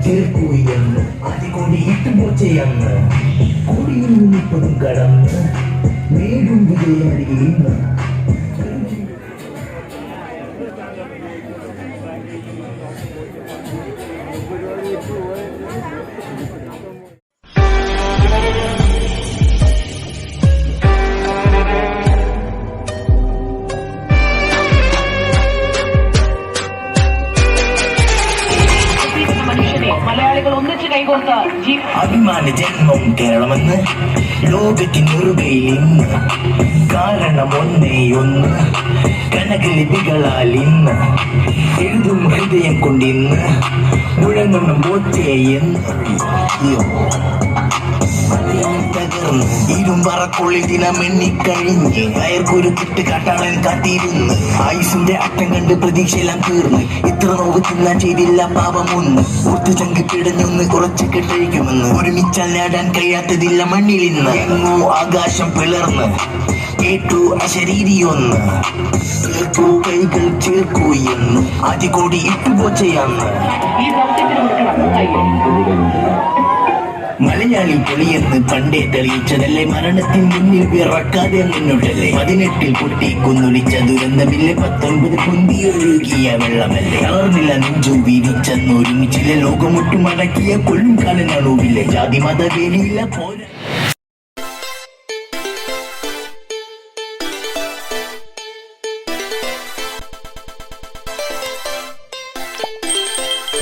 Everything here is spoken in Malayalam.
ചേർക്കുകയെന്ന് അതികൊണ്ട് ഇട്ടുപോച്ചയെന്ന് കൊടിയിൽ നിന്നിപ്പതും കടന്ന് നേടും വിജയമറിയിന്ന് അഭിമാന ജന്മം കേരളമെന്ന് ലോകത്തിനുറുകയിൽ ഇന്ന് കാരണം ഒന്നേയൊന്ന് കനകലിപികളാൽ ഇന്ന് എഴുതും ഹൃദയം കൊണ്ടിന്ന് മുഴങ്ങണം ബോച്ചയെന്ന് തകർന്ന് ഇരുമ്പറക്കുള്ളിൽ ദിനം എണ്ണിക്കഴിഞ്ഞ് അയർക്കൊരു കിട്ട് കാട്ടാളൻ കാത്തിരുന്ന് ആയുസിന്റെ അട്ടം കണ്ട് പ്രതീക്ഷയെല്ലാം തീർന്ന് ഇത്ര നോവ് തിന്നാൻ ചെയ്തില്ല പാപമൊന്ന് ഒത്തു ചങ്കി പിടഞ്ഞൊന്ന് കുറച്ച് കെട്ടഴിക്കുമെന്ന് ഒരുമിച്ചാൽ നേടാൻ കഴിയാത്തതില്ല മണ്ണിൽ ഇന്ന് എങ്ങോ ആകാശം പിളർന്ന് കേട്ടു അശരീരിയൊന്ന് കേൾക്കൂ കൈകൾ ചേർക്കൂ എന്ന് അതികൂടി ഇട്ടുപോച്ചയാന്ന് മലയാളി പൊളിയെന്ന് പണ്ടേ തെളിയിച്ചതല്ലേ മരണത്തിന് മുന്നിൽ വിറക്കാതെ മുന്നോട്ടല്ലേ 18 പൊട്ടി കുന്നൊളിച്ച ദുരന്തമില്ലേ 19 പൊന്തിയൊഴുകിയ വെള്ളമല്ലേ തളർന്നില്ല നെഞ്ചു വീരിച്ചെന്നൊരുമിച്ചില്ല ലോകമൊട്ടുമടക്കിയ കൊല്ലും കാലനാണുവില്ലേ ജാതി മത വേലിയില്ല പോരാ